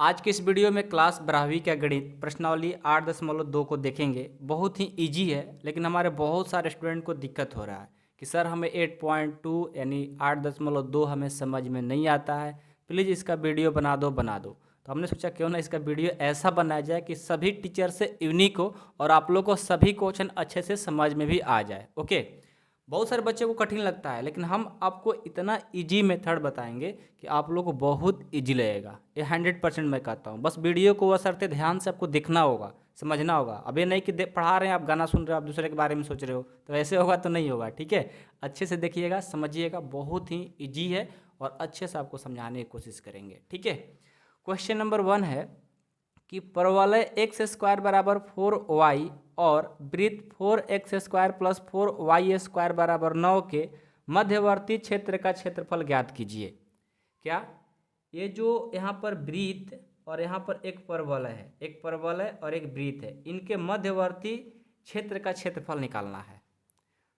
आज की इस वीडियो में क्लास 12वीं का गणित प्रश्नावली 8.2 को देखेंगे। बहुत ही इजी है, लेकिन हमारे बहुत सारे स्टूडेंट को दिक्कत हो रहा है कि सर हमें 8.2 यानी 8.2 हमें समझ में नहीं आता है, प्लीज़ इसका वीडियो बना दो। तो हमने सोचा क्यों ना इसका वीडियो ऐसा बनाया जाए कि सभी टीचर से यूनिक हो और आप लोग को सभी क्वेश्चन अच्छे से समझ में भी आ जाए। ओके, बहुत सारे बच्चों को कठिन लगता है, लेकिन हम आपको इतना इजी मेथड बताएंगे कि आप लोग को बहुत इजी लगेगा। ये 100% मैं कहता हूँ। बस वीडियो को बशर्ते ध्यान से आपको देखना होगा, समझना होगा। अब ये नहीं कि पढ़ा रहे हैं आप गाना सुन रहे हो, आप दूसरे के बारे में सोच रहे हो, तो ऐसे होगा तो नहीं होगा। ठीक है, अच्छे से देखिएगा, समझिएगा, बहुत ही ईजी है और अच्छे से आपको समझाने की कोशिश करेंगे। ठीक है, क्वेश्चन नंबर 1 है कि परवलय एक्स स्क्वायर बराबर 4y और वृत्त 4x square plus 4y square बराबर 9 के मध्यवर्ती क्षेत्र का क्षेत्रफल ज्ञात कीजिए। क्या ये जो यहाँ पर वृत्त और यहाँ पर एक परवलय है, एक परवलय और एक वृत्त है, इनके मध्यवर्ती क्षेत्र का क्षेत्रफल निकालना है।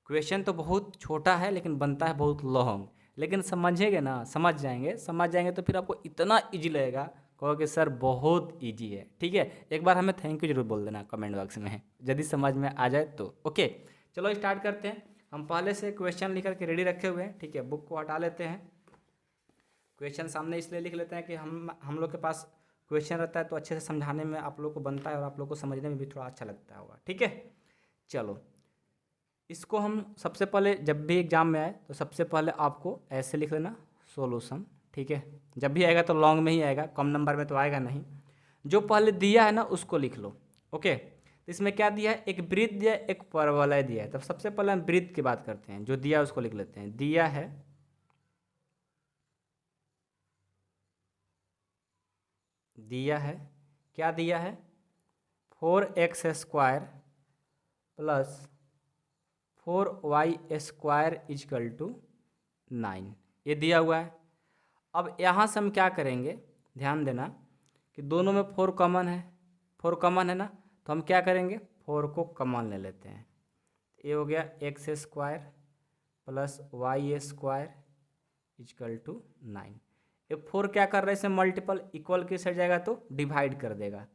क्वेश्चन तो बहुत छोटा है लेकिन बनता है बहुत लॉन्ग, लेकिन समझेंगे ना, समझ जाएंगे तो फिर आपको इतना इजी लगेगा, कहोगे सर बहुत इजी है। ठीक है, एक बार हमें थैंक यू जरूर बोल देना कमेंट बॉक्स में यदि समझ में आ जाए तो। ओके, चलो स्टार्ट करते हैं। हम पहले से क्वेश्चन लिख करके रेडी रखे हुए हैं। ठीक है, बुक को हटा लेते हैं। क्वेश्चन सामने इसलिए लिख लेते हैं कि हम लोग के पास क्वेश्चन रहता है तो अच्छे से समझाने में आप लोग को बनता है और आप लोग को समझने में भी थोड़ा अच्छा लगता होगा। ठीक है, चलो इसको हम सबसे पहले जब भी एग्जाम में आए तो सबसे पहले आपको ऐसे लिख लेना सॉल्यूशन। ठीक है, जब भी आएगा तो लॉन्ग में ही आएगा, कम नंबर में तो आएगा नहीं। जो पहले दिया है ना उसको लिख लो। ओके, तो इसमें क्या दिया है, एक वृत्त दिया है, एक परवलय दिया है। तब सबसे पहले हम वृत्त की बात करते हैं। जो दिया है उसको लिख लेते हैं। दिया है क्या दिया है, 4x square plus 4y square is equal to 9, ये दिया हुआ है। अब यहाँ से हम क्या करेंगे, ध्यान देना कि दोनों में 4 कॉमन है, 4 कॉमन है ना, तो हम क्या करेंगे 4 को कॉमन ले लेते हैं। ये हो गया x square plus y square is equal to 9। ये 4 क्या कर रहा है, इसे मल्टीपल इक्वल के साइड जाएगा तो डिवाइड कर देगा,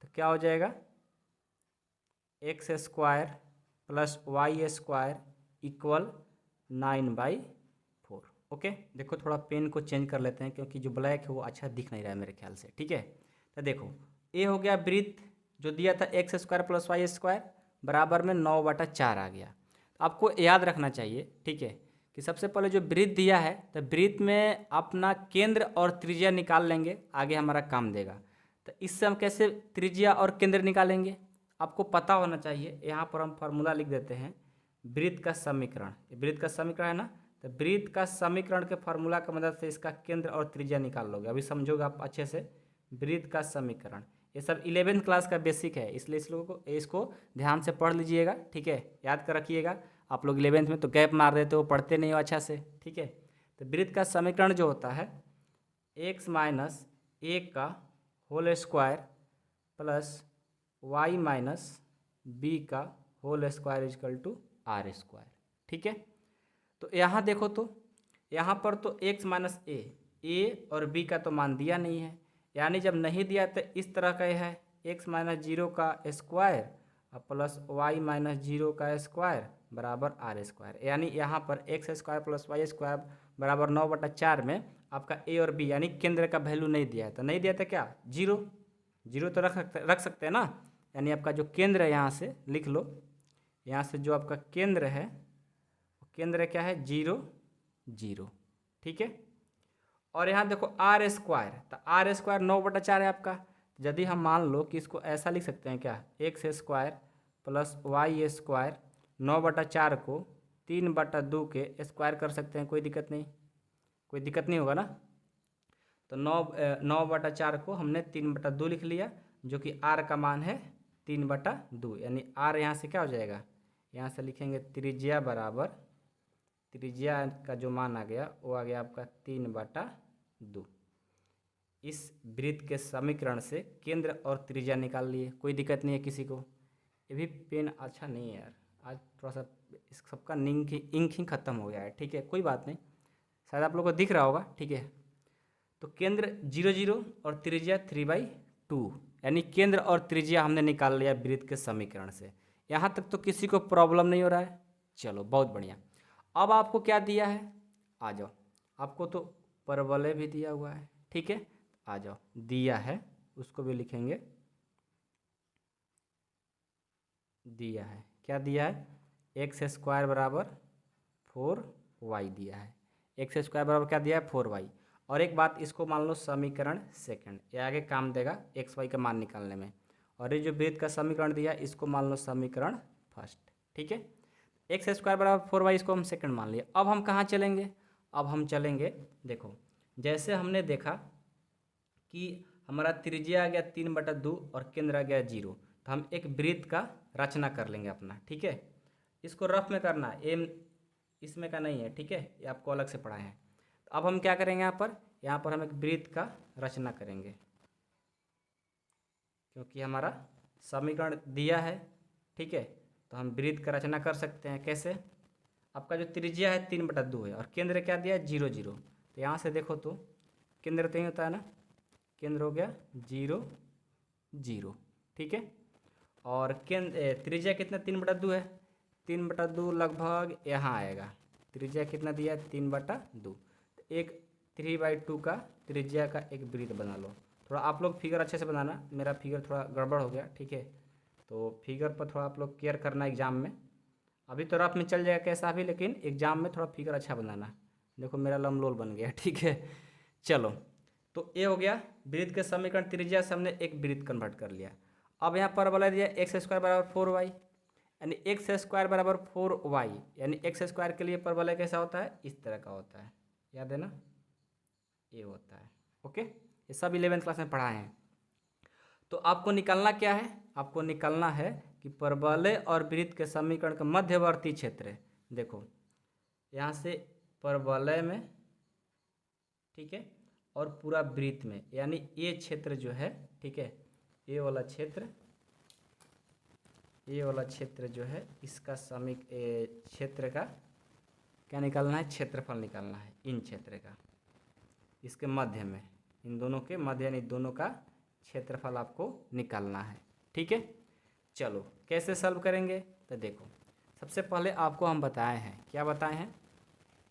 तो क्या हो जाएगा x square plus y square equal 9/4। Okay, देखो थोड़ा पेन को चेंज कर लेते हैं क्योंकि जो ब्लैक है वो अच्छा दिख नहीं रहा है मेरे ख्याल से। ठीक है, तो देखो ये हो गया वृत्त जो दिया था x square plus y square बराबर में 9/4 आ गया। तो आपको याद रखना चाहिए, ठीक है, कि सबसे पहले जो वृत्त दिया है तो वृत्त में अपना केंद्र और त्रिज्या निकाल लेंगे, आगे हमारा काम देगा। तो इससे हम कैसे त्रिज्या और केंद्र निकालेंगे आपको पता होना चाहिए। यहाँ पर हम फार्मूला लिख देते हैं, वृत्त का समीकरण। वृत्त का समीकरण है ना, तो वृत्त का समीकरण के फार्मूला की मदद से इसका केंद्र और त्रिज्या निकाल लोगे। अभी समझोगे आप अच्छे से। वृत्त का समीकरण ये सब 11वीं क्लास का बेसिक है, इसलिए इस लोगों को इसको ध्यान से पढ़ लीजिएगा। ठीक है, याद कर रखिएगा। आप लोग 11वीं में तो गैप मार देते हो, पढ़ते नहीं हो अच्छा से। ठीक है, तो वृत्त का समीकरण जो होता है x माइनस 1 का whole square plus y minus b का whole square is equal to r square. ठीक है, तो यहाँ देखो तो यहाँ पर तो x माइनस ए और b का तो मान दिया नहीं है, यानी जब नहीं दिया तो इस तरह का है x माइनस 0 का स्क्वायर और प्लस y माइनस 0 का स्क्वायर बराबर आर स्क्वायर। यानी यहाँ पर x square plus y square बराबर 9/4 में आपका a और b यानी केंद्र का वैल्यू नहीं दिया है, तो नहीं दिया था क्या 0 तो रख सकते हैं ना। यानी आपका जो केंद्र है यहाँ से लिख लो, यहाँ से जो आपका केंद्र है केंद्र क्या है 0 0। ठीक है, और यहाँ देखो आर स्क्वायर, तो आर स्क्वायर 9/4 है आपका। यदि हम मान लो कि इसको ऐसा लिख सकते हैं क्या, x square plus y square 9/4 को 3/2 के स्क्वायर कर सकते हैं, कोई दिक्कत नहीं होगा ना। तो 9/4 को हमने 3/2 लिख लिया, जो कि आर का मान है 3/2। यानी आर यहाँ से क्या हो जाएगा, यहाँ से लिखेंगे त्रिज्या बराबर, त्रिज्या का जो मान आ गया वो आ गया आपका 3/2। इस वृत्त के समीकरण से केंद्र और त्रिज्या निकाल लिए, कोई दिक्कत नहीं है किसी को। ये भी पेन अच्छा नहीं है यार, आज थोड़ा सा इस सबका इंक ही ख़त्म हो गया है। ठीक है, कोई बात नहीं, शायद आप लोग को दिख रहा होगा। ठीक है, तो केंद्र 0 0 और त्रिज्या 3/2, यानी केंद्र और त्रिज्या हमने निकाल लिया वृत्त के समीकरण से। यहाँ तक तो किसी को प्रॉब्लम नहीं हो रहा है। चलो बहुत बढ़िया। अब आपको क्या दिया है, आ जाओ। आपको तो परवलय भी दिया हुआ है, ठीक है, आ जाओ। दिया है उसको भी लिखेंगे। दिया है, क्या दिया है, x² बराबर 4y दिया है। x² बराबर क्या दिया है, 4y। और एक बात, इसको मान लो समीकरण सेकंड, ये आगे काम देगा एक्स वाई का मान निकालने में। और ये जो वृत्त का समीकरण दिया इसको मान लो समीकरण फर्स्ट, ठीक है। x² बराबर 4y इसको हम सेकंड मान लिया। अब हम कहाँ चलेंगे, अब हम चलेंगे, देखो जैसे हमने देखा कि हमारा त्रिज्या आ गया 3/2 और केंद्र आ गया 0, तो हम एक वृत्त का रचना कर लेंगे अपना, ठीक है। इसको रफ में करना है, एम इसमें का नहीं है, ठीक है, ये आपको अलग से पढ़ाए हैं। तो अब हम क्या करेंगे, यहाँ पर हम एक वृत्त का रचना करेंगे, क्योंकि हमारा समीकरण दिया है, ठीक है। तो हम वृत्त का रचना कर सकते हैं। कैसे, आपका जो त्रिज्या है 3/2 है और केंद्र क्या दिया है 0 0। तो यहाँ से देखो तो केंद्र तो ही होता है ना, केंद्र हो गया 0 0, ठीक है। और केंद्र त्रिज्या कितना 3/2 है, 3/2 लगभग यहाँ आएगा। त्रिज्या कितना दिया है 3/2, तो एक 3/2 का त्रिज्या का एक वृत्त बना लो। थोड़ा आप लोग फिगर अच्छे से बनाना, मेरा फिगर थोड़ा गड़बड़ हो गया, ठीक है। तो फिगर पर थोड़ा आप लोग केयर करना एग्जाम में। अभी तो रफ में चल जाएगा कैसा भी, लेकिन एग्जाम में थोड़ा फिगर अच्छा बनाना। देखो मेरा लमलोल बन गया, ठीक है। चलो, तो ये हो गया वृत्त के समीकरण, त्रिज्या से हमने एक वृत्त कन्वर्ट कर लिया। अब यहाँ पर बोला दिया x² बराबर 4y, यानी x² बराबर 4y, यानी x² के लिए परवलय कैसा होता है, इस तरह का होता है, याद है ना, ये होता है। ओके, ये सब 11th क्लास में पढ़ाए हैं। तो आपको निकालना क्या है, आपको निकालना है कि परवलय और वृत्त के समीकरण का मध्यवर्ती क्षेत्र है। देखो यहाँ से परवलय में, ठीक है, और पूरा वृत्त में, यानी ये क्षेत्र जो है, ठीक है, ये वाला क्षेत्र, ये वाला क्षेत्र जो है, इसका क्षेत्र का क्या निकालना है, क्षेत्रफल निकालना है इन क्षेत्र का, इसके मध्य में, इन दोनों के मध्य, यानी दोनों का क्षेत्रफल आपको निकालना है, ठीक है। चलो कैसे सॉल्व करेंगे, तो देखो सबसे पहले आपको हम बताए हैं, क्या बताए हैं,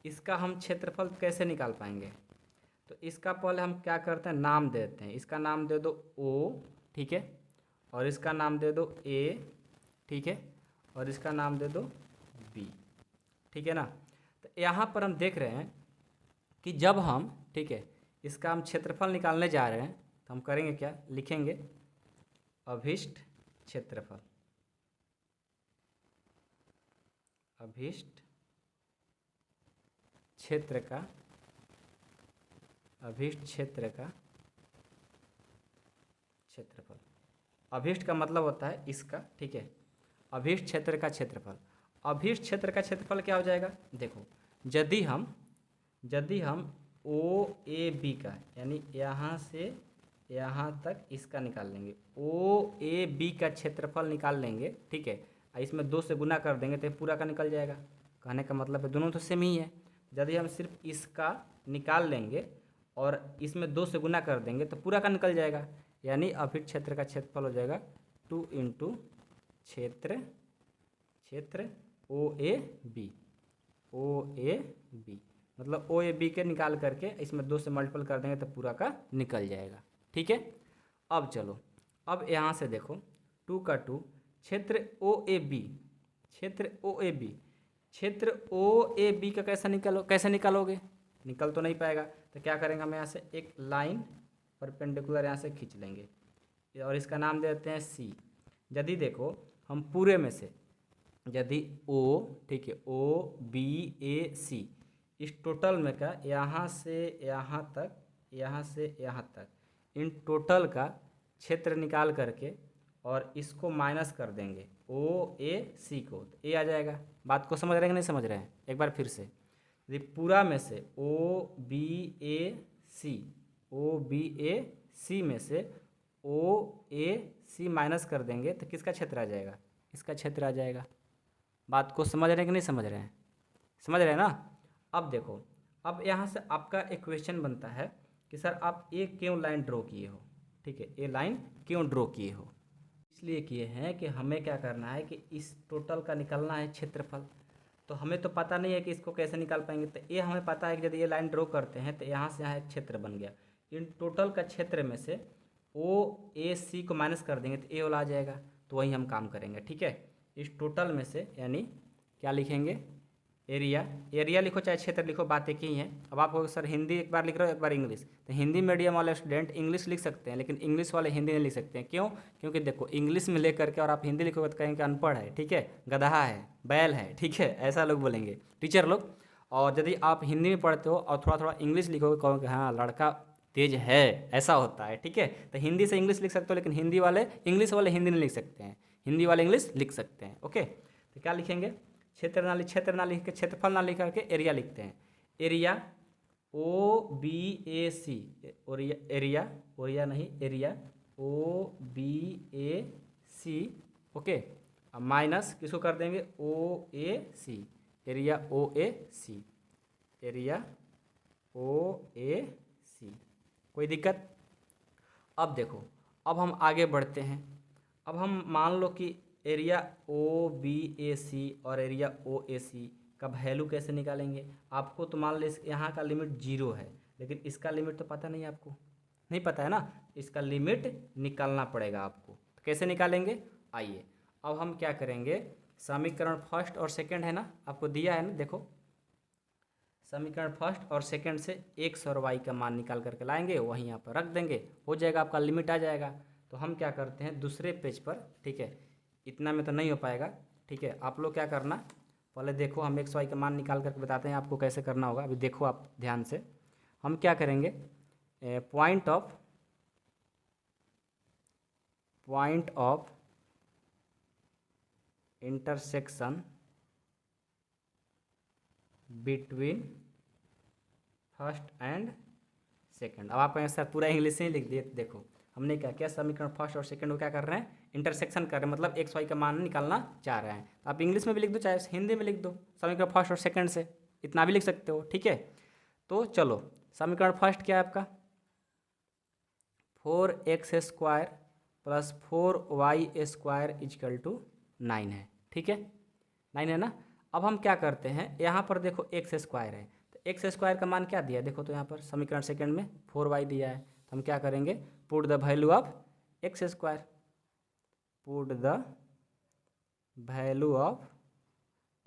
इसका हम क्षेत्रफल कैसे निकाल पाएंगे। तो इसका पहले हम क्या करते हैं, नाम देते हैं। इसका नाम दे दो O, ठीक है, और इसका नाम दे दो A, ठीक है, और इसका नाम दे दो B, ठीक है ना। तो यहाँ पर हम देख रहे हैं कि जब हम, ठीक है, इसका हम क्षेत्रफल निकालने जा रहे हैं, तो हम करेंगे क्या, लिखेंगे अभिष्ट क्षेत्रफल, अभिष्ट क्षेत्र का, अभिष्ट क्षेत्र का क्षेत्रफल। अभिष्ट का मतलब होता है इसका, ठीक है, अभिष्ट क्षेत्र का क्षेत्रफल। अभिष्ट क्षेत्र का क्षेत्रफल क्या हो जाएगा, देखो यदि हम OAB का, यानी यहाँ से यहाँ तक इसका निकाल लेंगे, OAB का क्षेत्रफल निकाल लेंगे, ठीक है, इसमें 2 से गुना कर देंगे तो पूरा का निकल जाएगा। कहने का मतलब है दोनों तो सेम ही है। यदि हम सिर्फ इसका निकाल लेंगे और इसमें 2 से गुना कर देंगे तो पूरा का निकल जाएगा, यानी अभिष्ट क्षेत्र का क्षेत्रफल हो जाएगा 2 × क्षेत्र OAB, मतलब OAB के निकाल करके इसमें 2 से मल्टीपल कर देंगे तो पूरा का निकल जाएगा, ठीक है। अब चलो, अब यहाँ से देखो 2 का 2, क्षेत्र OAB का कैसे निकालोगे, निकल तो नहीं पाएगा। तो क्या करेंगे, हम यहाँ से एक लाइन परपेंडिकुलर यहाँ से खींच लेंगे और इसका नाम दे देते हैं C। यदि देखो हम पूरे में से, यदि O, ठीक है, OBAC, इस टोटल में का यहाँ से यहाँ तक, यहाँ से यहाँ तक, इन टोटल का क्षेत्र निकाल करके और इसको माइनस कर देंगे OAC को, तो A आ जाएगा। बात को समझ रहे हैं कि नहीं समझ रहे हैं, एक बार फिर से। यदि पूरा में से OBAC में से OAC माइनस कर देंगे तो किसका क्षेत्र आ जाएगा, इसका क्षेत्र आ जाएगा। बात को समझ रहे हैं कि नहीं समझ रहे हैं, समझ रहे हैं ना। अब देखो, अब यहाँ से आपका एक क्वेश्चन बनता है कि सर आप ये क्यों लाइन ड्रॉ किए हो, ठीक है, ये लाइन क्यों ड्रॉ किए हो। इसलिए किए हैं कि हमें क्या करना है कि इस टोटल का निकालना है क्षेत्रफल। तो हमें तो पता नहीं है कि इसको कैसे निकाल पाएंगे, तो ये हमें पता है कि यदि ये लाइन ड्रॉ करते हैं तो यहाँ से यहाँ एक क्षेत्र बन गया, इन टोटल का क्षेत्र में से ओ ए सी को माइनस कर देंगे तो ए वाला आ जाएगा, तो वही हम काम करेंगे, ठीक है। इस टोटल में से यानी क्या लिखेंगे, एरिया, एरिया लिखो चाहे क्षेत्र लिखो, बात एक ही है। अब आपको सर हिंदी एक बार लिख रहे हो एक बार इंग्लिश, तो हिंदी मीडियम वाले स्टूडेंट इंग्लिश लिख सकते हैं, लेकिन इंग्लिश वाले हिंदी नहीं लिख सकते हैं। क्यों? क्योंकि देखो इंग्लिश में ले करके और आप हिंदी लिखोगे तो कहेंगे अनपढ़ है, ठीक है, गधा है, बैल है, ठीक है, ऐसा लोग बोलेंगे टीचर लोग। और यदि आप हिंदी में पढ़ते हो और थोड़ा थोड़ा इंग्लिश लिखोगे कहोगे हाँ लड़का तेज है, ऐसा होता है, ठीक है। तो हिंदी से इंग्लिश लिख सकते हो, लेकिन हिंदी वाले इंग्लिश वाले हिंदी नहीं लिख सकते हैं, हिंदी वाले इंग्लिश लिख सकते हैं, ओके। तो क्या लिखेंगे, क्षेत्र ना लिख के क्षेत्रफल ना लिख करके एरिया लिखते हैं। एरिया ओ बी ए सी, एरिया ओरिया नहीं, एरिया ओ बी ए सी, ओके। अब माइनस किसको कर देंगे, ओ ए सी, एरिया ओ ए सी, एरिया ओ ए सी, कोई दिक्कत। अब देखो, अब हम आगे बढ़ते हैं। अब हम मान लो कि एरिया ओ बी ए सी और एरिया ओ ए सी का वैल्यू कैसे निकालेंगे। आपको तो मान लो यहाँ का लिमिट 0 है, लेकिन इसका लिमिट तो पता नहीं, आपको नहीं पता है ना, इसका लिमिट निकालना पड़ेगा आपको। तो कैसे निकालेंगे, आइए अब हम क्या करेंगे, समीकरण फर्स्ट और सेकंड है ना, आपको दिया है ना, देखो समीकरण फर्स्ट और सेकंड से एक्स और वाई का मान निकाल करके लाएंगे, वहीं यहाँ पर रख देंगे, हो जाएगा, आपका लिमिट आ जाएगा। तो हम क्या करते हैं दूसरे पेज पर, ठीक है, इतना में तो नहीं हो पाएगा, ठीक है। आप लोग क्या करना, पहले देखो हम एक्स वाई का मान निकाल करके बताते हैं आपको कैसे करना होगा। अभी देखो आप ध्यान से, हम क्या करेंगे, point of intersection between first and second. अब आप सर पूरा इंग्लिश में ही लिख दिए, देखो हमने क्या किया, समीकरण फर्स्ट और सेकंड को क्या कर रहे हैं, इंटरसेक्शन कर रहे हैं, मतलब एक्स वाई का मान निकालना चाह रहे हैं। आप इंग्लिश में भी लिख दो चाहे हिंदी में लिख दो, समीकरण फर्स्ट और सेकंड से इतना भी लिख सकते हो, ठीक है। तो चलो समीकरण फर्स्ट क्या है आपका, 4x² plus 4y² is equal to 9 है, ठीक है, 9 है ना। अब हम क्या करते हैं, यहाँ पर देखो x² है, तो x² का मान क्या दिया है, देखो तो यहाँ पर समीकरण सेकंड में 4y दिया है, तो हम क्या करेंगे, put the value of x², put the value of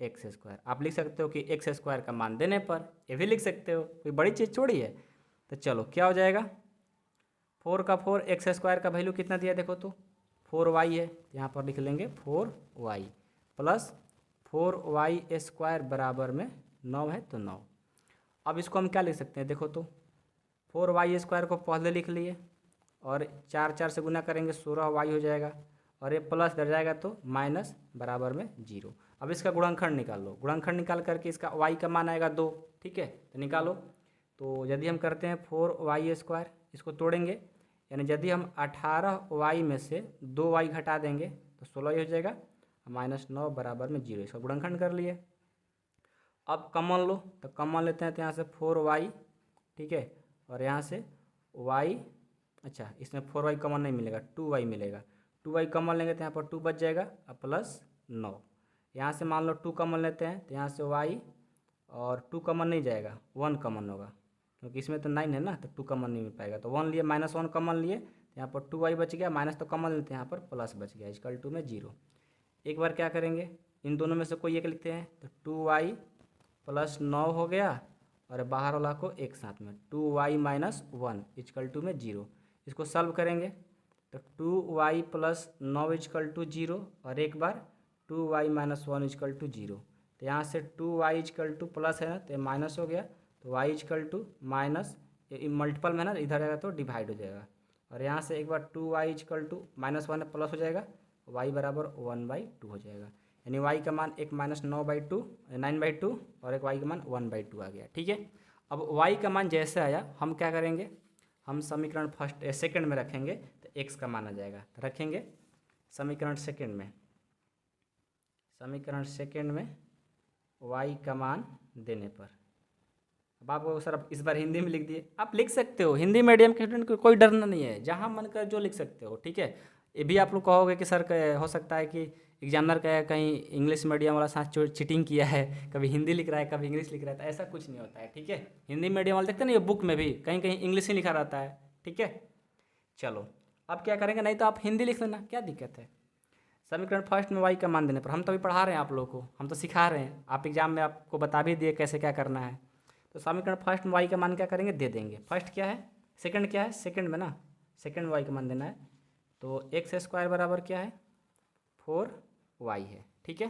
x²। आप लिख सकते हो कि x² का मान देने पर, ये भी लिख सकते हो, कोई बड़ी चीज़ छोड़ी है। तो चलो क्या हो जाएगा, 4 का 4, x² का वैल्यू कितना दिया देखो तो 4y है, यहाँ पर लिख लेंगे 4y प्लस 4y² बराबर में 9 है तो 9। अब इसको हम क्या लिख सकते हैं, देखो तो 4y² को पहले लिख लिए और 4 से गुना करेंगे 16y हो जाएगा, और ये प्लस कर जाएगा तो माइनस बराबर में 0। अब इसका गुणनखंड निकाल लो, गुणनखंड निकाल करके इसका y का मान आएगा 2, ठीक है, तो निकालो। तो यदि हम करते हैं 4y², इसको तोड़ेंगे, यानी यदि हम 18y में से 2y घटा देंगे तो 16 हो जाएगा, -9 बराबर में 0, इसका गुणनखंड कर लिए। अब कॉमन लो, तो कॉमन लेते हैं, तो यहाँ से 4y, ठीक है, और यहाँ से y, अच्छा इसमें 4y कॉमन नहीं मिलेगा, 2y मिलेगा, 2y कॉमन लेंगे तो यहाँ पर 2 बच जाएगा, अब प्लस 9, यहाँ से मान लो 2 कॉमन लेते हैं, तो यहाँ से y और 2 कॉमन नहीं जाएगा, 1 कॉमन होगा, क्योंकि इसमें तो 9 है ना, तो 2 कॉमन नहीं मिल पाएगा, तो 1 लिए, -1 कॉमन लिए, यहाँ पर 2y बच गया, माइनस तो कॉमन लेते हैं, यहाँ पर प्लस बच गया, इक्वल टू में 0। एक बार क्या करेंगे, इन दोनों में से कोई एक लिखते हैं, तो 2y प्लस 9 हो गया, और बाहर वाला को एक साथ में 2y - 1 इक्वल टू में 0। इसको सॉल्व करेंगे तो 2y प्लस 9 इक्वल टू 0, और एक बार 2y - 1 इक्वल टू 0। तो यहाँ से 2y इक्वल टू प्लस है ना, तो माइनस हो गया, तो y equal to minus, multiple में है ना, इधर आएगा तो डिवाइड हो जाएगा, और यहाँ से एक बार 2y इक्वल टू -1 प्लस हो जाएगा, y बराबर 1/2 हो जाएगा, यानी y का मान एक -9/2 9/2 और एक y का मान 1/2 आ गया, ठीक है। अब y का मान जैसे आया हम क्या करेंगे, हम समीकरण फर्स्ट सेकंड में रखेंगे तो x का मान आ जाएगा, तो रखेंगे समीकरण सेकंड में, समीकरण सेकंड में y का मान देने पर, अब आप सर इस बार हिंदी में लिख दिए, आप लिख सकते हो, हिंदी मीडियम के स्टूडेंट को कोई डरना नहीं है, जहाँ मन कर जो लिख सकते हो, ठीक है। ये भी आप लोग कहोगे कि सर हो सकता है कि एग्जामिनर का कहीं इंग्लिश मीडियम वाला साथ चीटिंग किया है, कभी हिंदी लिख रहा है कभी इंग्लिश लिख रहा है, तो ऐसा कुछ नहीं होता है, ठीक है। हिंदी मीडियम वाले देखते हैं ना, ये बुक में भी कहीं कहीं इंग्लिश ही लिखा रहता है, ठीक है। चलो अब क्या करेंगे, नहीं तो आप हिंदी लिख लेना, क्या दिक्कत है। समीकरण फर्स्ट में वाई का मान देने पर, हम तो अभी पढ़ा रहे हैं आप लोगों को, हम तो सिखा रहे हैं, आप एग्जाम में आपको बता भी दिए कैसे क्या करना है। तो समीकरण फर्स्ट में वाई का मान क्या करेंगे, दे देंगे। फर्स्ट क्या है, सेकंड क्या है, सेकंड में ना, सेकंड में वाई का मान देना है। तो एक्स स्क्वायर बराबर क्या है, 4y है, ठीक है।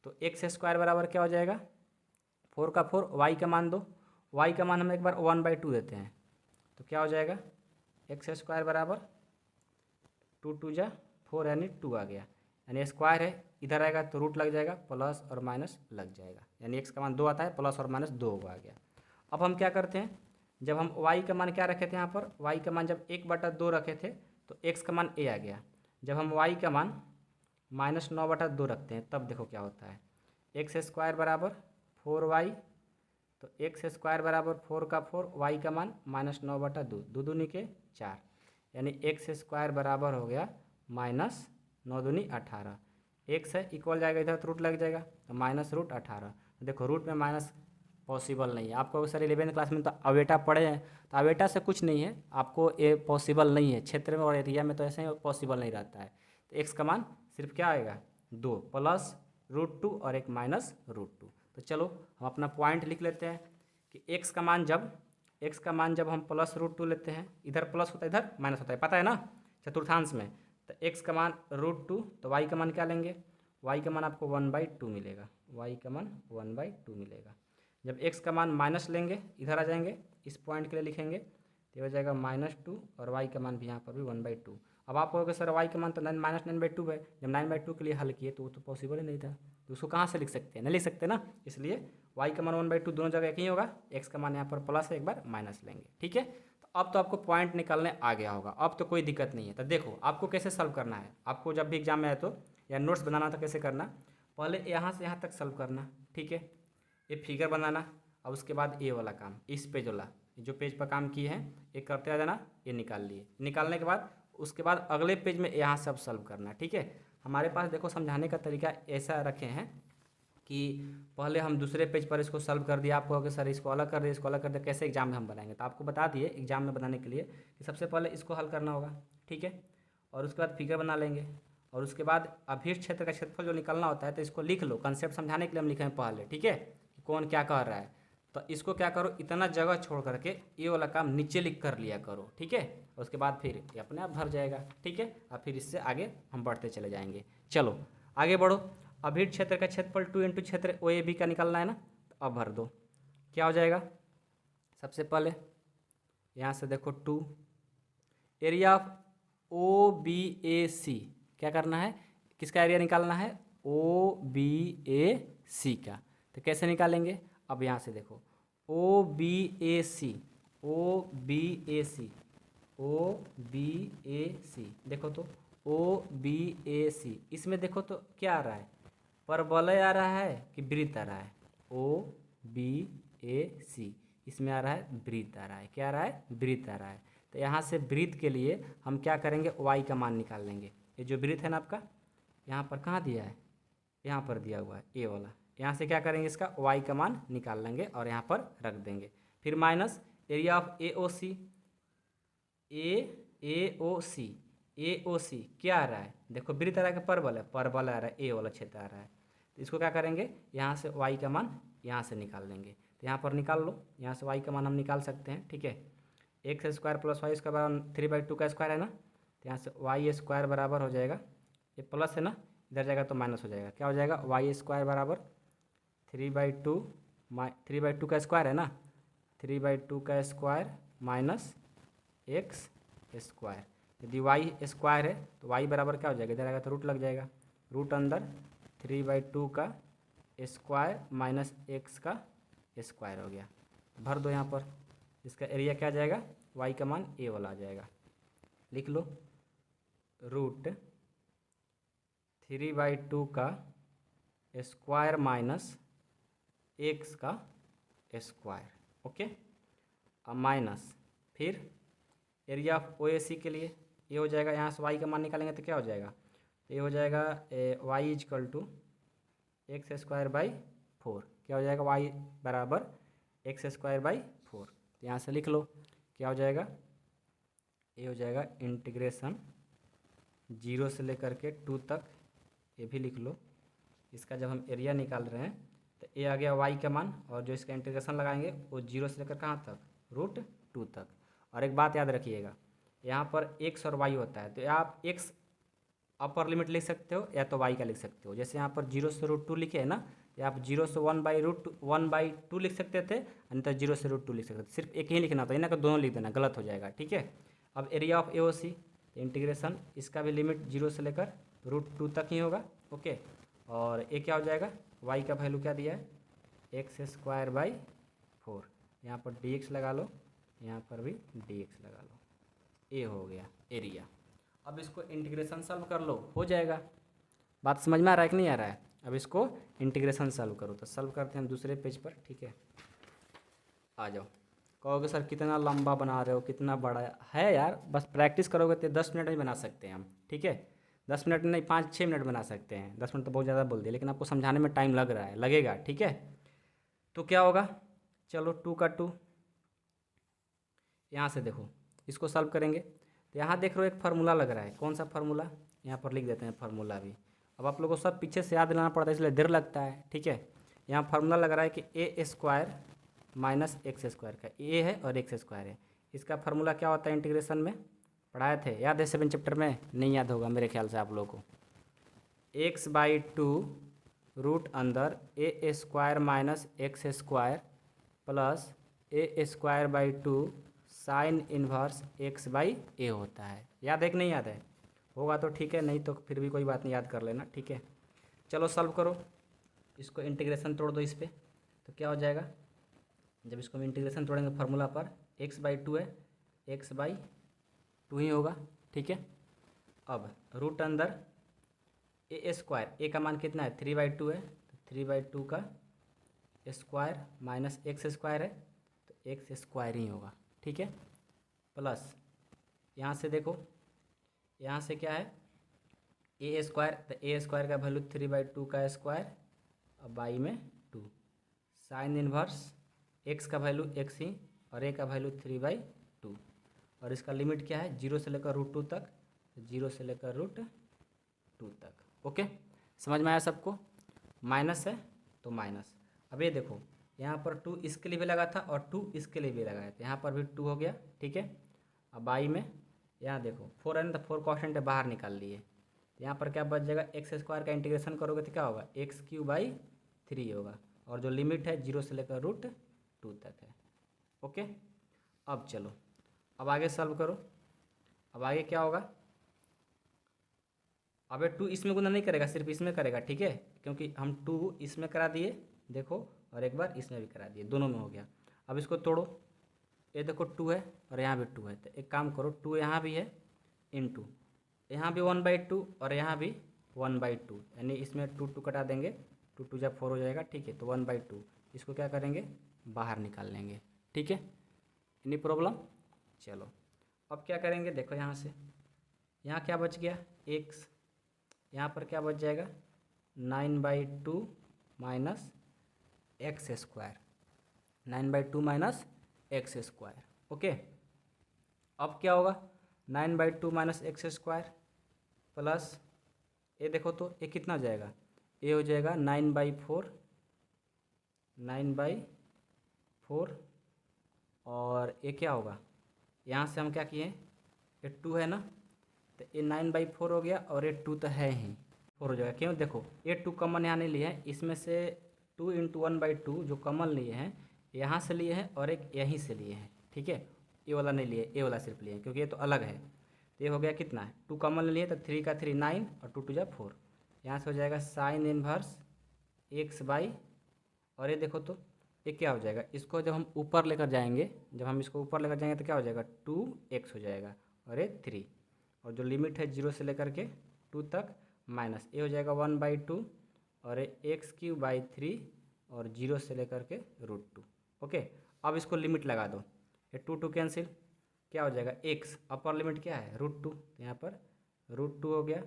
तो एक्स स्क्वायर बराबर क्या हो जाएगा, 4 का 4, वाई का मान दो, वाई का मान हम एक बार 1/2 देते हैं, तो क्या हो जाएगा, एक्स स्क्वायर बराबर 2 2 जा 4 यानी 2 आ गया, यानी स्क्वायर है, इधर आएगा तो रूट लग जाएगा, प्लस और माइनस लग जाएगा, यानी एक्स का मान 2 आता है, प्लस और माइनस 2 आ गया। अब हम क्या करते हैं, जब हम वाई का मान क्या रखे थे यहाँ पर, वाई का मान जब 1/2 रखे थे तो एक्स का मान ए आ गया। जब हम वाई का मान -9/2 रखते हैं तब देखो क्या होता है, एक्स स्क्वायर बराबर 4y, तो एक्स स्क्वायर बराबर 4 का 4, वाई का मान -9/2, 2 दूनी के 4, यानी एक्स स्क्वायर बराबर हो गया -9 दूनी 18, एक्स है इक्वल जाएगा इधर तो रूट लग जाएगा, तो -√18। देखो रूट में माइनस पॉसिबल नहीं है, आपको सर 11th क्लास में तो अवेटा पढ़े हैं, तो अवेटा से कुछ नहीं है, आपको ये पॉसिबल नहीं है, क्षेत्र में और एरिया में तो ऐसे ही पॉसिबल नहीं रहता है। तो एक्स का मान सिर्फ क्या आएगा 2 प्लस √2 और एक -√2। तो चलो हम अपना पॉइंट लिख लेते हैं कि एक्स का मान जब हम +√2 लेते हैं, इधर प्लस होता है इधर माइनस होता है, पता है ना चतुर्थांश में, तो एक्स का मान √2, तो वाई का मान क्या लेंगे, वाई का मान आपको 1/2 मिलेगा, वाई का मान 1/2 मिलेगा। जब एक्स का मान माइनस लेंगे, इधर आ जाएंगे, इस पॉइंट के लिए लिखेंगे, तो हो जाएगा -2 और वाई का मान भी यहाँ पर भी 1/2। अब आप कहोगे सर वाई का मान तो -9/2 है, जब 9/2 के लिए हल किए तो वो तो पॉसिबल ही नहीं था, तो उसको कहाँ से लिख सकते हैं, नहीं लिख सकते ना, इसलिए वाई का मान 1/2 दोनों जगह एक ही होगा, एक्स का मान यहाँ पर प्लस है, एक बार माइनस लेंगे, ठीक है। तो अब तो आपको पॉइंट निकालने आ गया होगा, अब तो कोई दिक्कत नहीं है। तो देखो आपको कैसे सॉल्व करना है, आपको जब भी एग्जाम में आए तो या नोट्स बनाना था कैसे करना, पहले यहाँ से यहाँ तक सॉल्व करना, ठीक है, ये फिगर बनाना, और उसके बाद ये वाला काम, इस पेज वाला जो पेज पर काम किए हैं ये करते आ जाना, ये निकाल लिए, निकालने के बाद उसके बाद अगले पेज में यहाँ सब सॉल्व करना, ठीक है। हमारे पास देखो समझाने का तरीका ऐसा रखे हैं कि पहले हम दूसरे पेज पर इसको सॉल्व कर दिया, आपको अगर सर इसको अलग कर दिए, इसको अलग कर दिया, कैसे एग्जाम में हम बनाएंगे, तो आपको बता दिए एग्जाम में बनाने के लिए कि सबसे पहले इसको हल करना होगा, ठीक है, और उसके बाद फिगर बना लेंगे, और उसके बाद अभीष्ट क्षेत्र का क्षेत्रफल जो निकलना होता है, तो इसको लिख लो, कंसेप्ट समझाने के लिए हम लिखे हैं पहले, ठीक है, कि कौन क्या कह रहा है। तो इसको क्या करो, इतना जगह छोड़ करके ये वाला काम नीचे लिख कर लिया करो, ठीक है, उसके बाद फिर ये अपने आप भर जाएगा, ठीक है, और फिर इससे आगे हम बढ़ते चले जाएंगे। चलो आगे बढ़ो, अभीष्ट क्षेत्र का क्षेत्रफल 2 × क्षेत्र ओ ए बी का निकालना है ना, तो अब भर दो, क्या हो जाएगा, सबसे पहले यहाँ से देखो 2, एरिया ऑफ ओ बी ए सी, क्या करना है, किसका एरिया निकालना है, ओ बी ए सी का, तो कैसे निकालेंगे, अब यहाँ से देखो ओ बी ए सी, ओ बी ए सी, ओ बी ए सी, देखो तो ओ बी ए सी, इसमें देखो तो क्या आ रहा है, परवलय आ रहा है कि वृत्त आ रहा है, ओ बी ए सी, इसमें आ रहा है वृत्त आ रहा है, क्या आ रहा है, वृत्त आ रहा है। तो यहाँ से वृत्त के लिए हम क्या करेंगे, वाई का मान निकाल लेंगे, ये जो वृत्त है ना आपका, यहाँ पर कहाँ दिया है, यहाँ पर दिया हुआ है ए वाला, यहाँ से क्या करेंगे, इसका वाई का मान निकाल लेंगे और यहाँ पर रख देंगे, फिर minus area of A O C, A O C, A O सी क्या आ रहा है, देखो वृत्त आ रहा है कि परवल है, परवल आ रहा है, ए वाला क्षेत्र आ रहा है, तो इसको क्या करेंगे, यहाँ से वाई का मान यहाँ से निकाल लेंगे, तो यहाँ पर निकाल लो, यहाँ से वाई का मान हम निकाल सकते हैं, ठीक है, x square plus y square बराबर 3/2 का स्क्वायर है ना, तो यहाँ से वाई स्क्वायर बराबर हो जाएगा, ये प्लस है ना, इधर जाएगा तो माइनस हो जाएगा, क्या हो जाएगा, वाई स्क्वायर बराबर 3/2 का स्क्वायर है ना, 3/2 का स्क्वायर माइनस एक्स स्क्वायर, यदि वाई स्क्वायर है तो वाई बराबर क्या हो जाएगा, इधर आएगा तो रूट लग जाएगा, रूट अंदर 3/2 का स्क्वायर माइनस एक्स का स्क्वायर हो गया, भर दो यहाँ पर, इसका एरिया क्या आ जाएगा, वाई का मान ए वाला आ जाएगा, लिख लो, रूट 3/2 का स्क्वायर माइनस एक्स का स्क्वायर, ओके। अब माइनस फिर एरिया ऑफ ओ ए सी के लिए ये हो जाएगा, यहाँ से वाई का मान निकालेंगे तो क्या हो जाएगा, ये हो जाएगा y is equal to x square by 4। क्या हो जाएगा, वाई बराबर एक्स स्क्वायर बाई 4। तो यहाँ से लिख लो क्या हो जाएगा, ये हो जाएगा इंटीग्रेशन 0 से लेकर के 2 तक, ये भी लिख लो। इसका जब हम एरिया निकाल रहे हैं तो ये आ गया वाई का मान, और जो इसका इंटीग्रेशन लगाएंगे वो 0 से लेकर कहाँ तक, √2 तक। और एक बात याद रखिएगा, यहाँ पर एक्स और वाई होता है तो आप एक्स अपर लिमिट लिख सकते हो या तो वाई का लिख सकते हो। जैसे यहाँ पर 0 से √2 लिखे है ना, या आप 0 से 1/√2 लिख सकते थे, नहीं तो 0 से √2 लिख सकते थे। सिर्फ एक ही लिखना था, इन्हें का दोनों लिख देना, गलत हो जाएगा, ठीक है। अब area of A O C, integration इसका भी लिमिट 0 से लेकर √2 तक ही होगा, ओके। और ये क्या हो जाएगा, वाई का वैल्यू क्या दिया है, एक्स स्क्वायर बाई 4। यहाँ पर dx लगा लो, यहाँ पर भी dx लगा लो, ये हो गया एरिया। अब इसको इंटीग्रेशन सॉल्व कर लो, हो जाएगा। बात समझ में आ रहा है कि नहीं आ रहा है। अब इसको इंटीग्रेशन सॉल्व करो, तो सॉल्व करते हैं हम दूसरे पेज पर, ठीक है। आ जाओ। कहोगे सर कितना लंबा बना रहे हो, कितना बड़ा है यार, बस प्रैक्टिस करोगे तो 10 मिनट में बना सकते हैं हम, ठीक है। 10 मिनट नहीं, 5-6 मिनट बना सकते हैं। 10 मिनट तो बहुत ज़्यादा बोल दिया, लेकिन आपको समझाने में टाइम लग रहा है, लगेगा, ठीक है। तो क्या होगा, चलो 2 का 2, यहाँ से देखो इसको सॉल्व करेंगे तो यहाँ देख रहे हो एक फार्मूला लग रहा है, कौन सा फार्मूला, यहाँ पर लिख देते हैं फार्मूला भी। अब आप लोगों को सब पीछे से याद दिलाना पड़ता है, इसलिए देर लगता है, ठीक है। यहाँ फार्मूला लग रहा है कि ए स्क्वायर माइनस एक्स स्क्वायर का ए है और एक्स स्क्वायर है। इसका फार्मूला क्या होता है, इंटीग्रेशन में पढ़ाए थे, याद है 7 चैप्टर में, नहीं याद होगा मेरे ख्याल से आप लोगों को। x/2 रूट अंदर a square minus x square plus a square by 2 sine inverse x by a होता है। याद है कि नहीं याद है, होगा तो ठीक है, नहीं तो फिर भी कोई बात नहीं, याद कर लेना, ठीक है। चलो सॉल्व करो, इसको इंटीग्रेशन तोड़ दो इस पर, तो क्या हो जाएगा, जब इसको हम इंटीग्रेशन तोड़ेंगे फार्मूला पर, x/2 है, x/2 ही होगा, ठीक है। अब रूट अंदर ए स्क्वायर, ए का मान कितना है 3/2 है, तो 3/2 का स्क्वायर माइनस एक्स स्क्वायर है तो एक्स स्क्वायर ही होगा, ठीक है। प्लस यहाँ से देखो, यहाँ से क्या है ए स्क्वायर, तो ए स्क्वायर का वैल्यू 3/2 का स्क्वायर, अब बाई में 2 साइन इन्वर्स एक्स का वैल्यू एक्स ही और ए का वैल्यू 3/2, और इसका लिमिट क्या है 0 से लेकर √2 तक, 0 से लेकर √2 तक, ओके। समझ में आया सबको, माइनस है तो माइनस। अब ये देखो यहाँ पर 2 इसके लिए भी लगा था और 2 इसके लिए भी लगाया था, यहाँ पर भी 2 हो गया, ठीक है। अब बाई में यहाँ देखो 4 है ना, तो 4 कॉन्स्टेंट बाहर निकाल लिए, यहाँ पर क्या बच जाएगा, एक्स स्क्वायर का इंटीग्रेशन करोगे तो क्या होगा, x³/3 होगा, और जो लिमिट है 0 से लेकर √2 तक है, ओके। अब चलो, अब आगे सॉल्व करो। अब आगे क्या होगा, अब ये 2 इसमें गुना नहीं करेगा, सिर्फ इसमें करेगा, ठीक है, क्योंकि हम 2 इसमें करा दिए देखो, और एक बार इसमें भी करा दिए, दोनों में हो गया। अब इसको तोड़ो, ये देखो 2 है और यहाँ भी 2 है, तो एक काम करो 2 यहाँ भी है, इनटू यहाँ भी 1/2 और यहाँ भी 1/2, यानी इसमें 2 कटा देंगे, 2 जब 4 हो जाएगा, ठीक है। तो 1/2 इसको क्या करेंगे, बाहर निकाल लेंगे, ठीक है, एनी प्रॉब्लम। चलो अब क्या करेंगे, देखो यहाँ से, यहाँ क्या बच गया एक्स, यहाँ पर क्या बच जाएगा 9/2 minus x square, 9/2 minus x square, okay. अब क्या होगा 9/2 माइनस एक्स स्क्वायर प्लस ये देखो तो ये कितना हो जाएगा, ये हो जाएगा 9/4, 9/4, और ये क्या होगा, यहाँ से हम क्या किए, ये 2 है ना, तो ये 9/4 हो गया, और ये 2 तो है ही 4 हो जाएगा, क्यों देखो ये 2 कॉमन यहाँ नहीं लिए हैं, इसमें से 2 × 1/2 जो कॉमन लिए हैं यहाँ से लिए हैं और एक यहीं से लिए हैं, ठीक है। ये वाला नहीं लिए, ये वाला सिर्फ लिए हैं क्योंकि ये तो अलग है। तो ये हो गया कितना है 2 कॉमन लिए तो 3 का 3 9 और 2 2 4, यहाँ से हो जाएगा साइन इन्वर्स x/, और ये देखो तो ये क्या हो जाएगा, इसको जब हम ऊपर लेकर जाएंगे, जब हम इसको ऊपर लेकर जाएंगे तो क्या हो जाएगा 2x हो जाएगा, और ये 3, और जो लिमिट है 0 से लेकर के 2 तक, माइनस ये हो जाएगा 1/2 और ये x³/3 और 0 से लेकर के √2, ओके। अब इसको लिमिट लगा दो, ये टू टू कैंसिल, क्या हो जाएगा एक्स, अपर लिमिट क्या है √2, तो यहाँ पर √2 हो गया,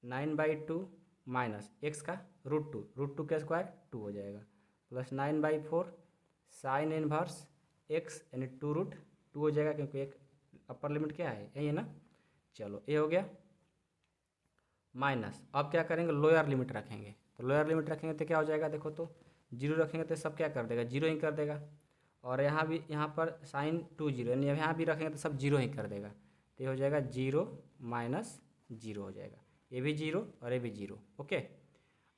9/2 माइनस एक्स का √2 का स्क्वायर 2 हो जाएगा, प्लस 9/4 साइन इनवर्स एक्स यानी 2√2 हो जाएगा, क्योंकि एक अपर लिमिट क्या है यही है ना। चलो ये हो गया, माइनस अब क्या करेंगे लोअर लिमिट रखेंगे, तो लोअर लिमिट रखेंगे तो क्या हो जाएगा, देखो तो 0 रखेंगे तो सब क्या कर देगा 0 ही कर देगा, और यहाँ भी यहाँ पर साइन 2 0 यानी यहाँ भी रखेंगे तो सब 0 ही कर देगा, तो ये हो जाएगा 0 माइनस 0 हो जाएगा, ये भी 0 और ये भी 0। ओके,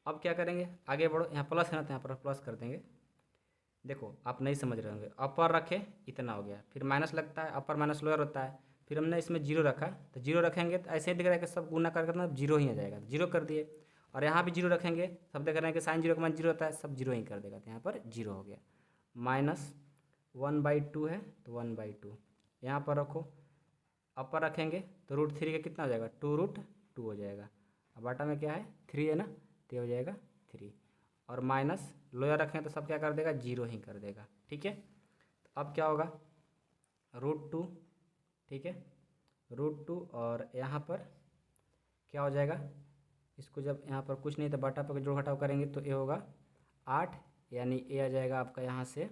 अब क्या करेंगे आगे बढ़ो, यहाँ प्लस है ना तो यहाँ पर प्लस कर देंगे। देखो आप नहीं समझ रहे होंगे, अपर रखे इतना हो गया, फिर माइनस लगता है, अपर माइनस लोअर होता है, फिर हमने इसमें 0 रखा तो 0 रखेंगे तो ऐसे ही दिख रहा है कि सब गुना करके मतलब 0 ही आ जाएगा, 0 कर दिए, और यहाँ भी 0 रखेंगे, सब देख रहे हैं कि साइन 0 का मान 0 होता है, सब 0 ही कर देगा, तो यहाँ पर 0 हो गया, माइनस 1/2 है तो 1/2 यहाँ पर रखो, अपर रखेंगे तो √3 का कितना हो जाएगा 2√2 हो जाएगा, अब बाटा में क्या है 3 है ना, तो हो जाएगा 3, और माइनस लोअर रखें तो सब क्या कर देगा 0 ही कर देगा। ठीक है, तो अब क्या होगा √2, ठीक है √2, और यहाँ पर क्या हो जाएगा, इसको जब यहाँ पर कुछ नहीं तो बाटा पर जोड़ घटाव करेंगे तो ये होगा 8, यानी ये आ जाएगा आपका यहाँ से,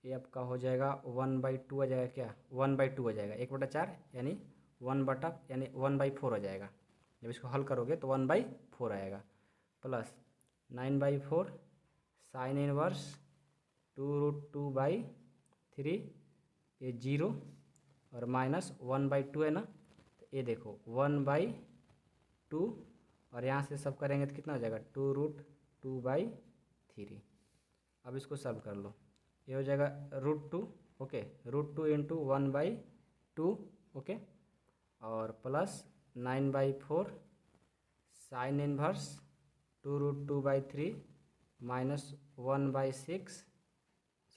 ये आपका हो जाएगा 1/2 आ जाएगा, क्या 1/2 हो जाएगा, 1/4 यानी 1/4 हो जाएगा, जब इसको हल करोगे तो 1/4 आएगा, प्लस 9/4 साइन इनवर्स 2√2/3, ये 0 और माइनस 1/2 है ना, तो ये देखो 1/2, और यहाँ से सब करेंगे तो कितना हो जाएगा 2√2/3। अब इसको सॉल्व कर लो, ये हो जाएगा √2, ओके √2 इंटू 1/2, ओके, और plus 9/4 sine inverse 2√2/3 minus 1/6,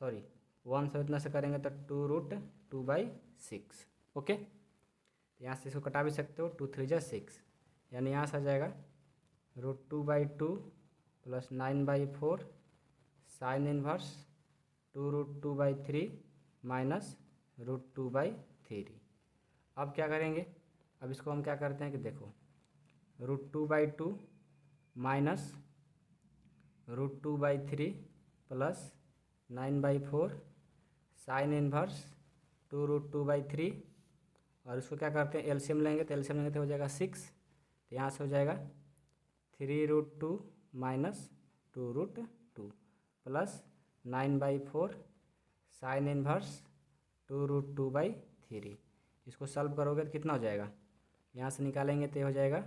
sorry 1 से इतना से करेंगे तो 2√2/6, ओके, यहाँ से इसको कटा भी सकते हो, 2 3 जा 6, यानी यहाँ से आ जाएगा √2/2 प्लस 9/4 साइन इनवर्स 2√2/3 माइनस √2/3। अब क्या करेंगे, अब इसको हम क्या करते हैं कि देखो √2/2 माइनस √2/3 प्लस 9/4 साइन इनवर्स 2√2/3, और इसको क्या करते हैं एलसीएम लेंगे, तो एलसीएम लेंगे तो हो जाएगा 6, तो यहाँ से हो जाएगा 3√2 माइनस 2√2 प्लस 9/4 साइन इनवर्स 2√2/3, इसको सॉल्व करोगे तो कितना हो जाएगा, यहाँ से निकालेंगे तो हो जाएगा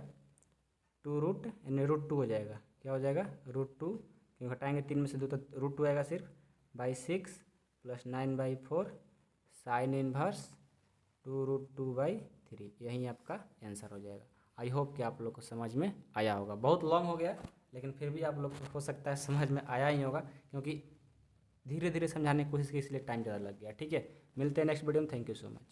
2 यानी √2 हो जाएगा, क्या हो जाएगा √2, क्यों घटाएंगे 3 में से 2 तो √2 आएगा सिर्फ, /6 प्लस 9/4 साइन इनवर्स 2√2/3, यही आपका आंसर हो जाएगा। आई होप कि आप लोग को समझ में आया होगा, बहुत लॉन्ग हो गया लेकिन फिर भी आप लोग को हो सकता है समझ में आया ही होगा, क्योंकि धीरे धीरे समझाने की कोशिश की इसलिए टाइम ज़्यादा लग गया। ठीक है, मिलते हैं नेक्स्ट वीडियो में, थैंक यू सो मच।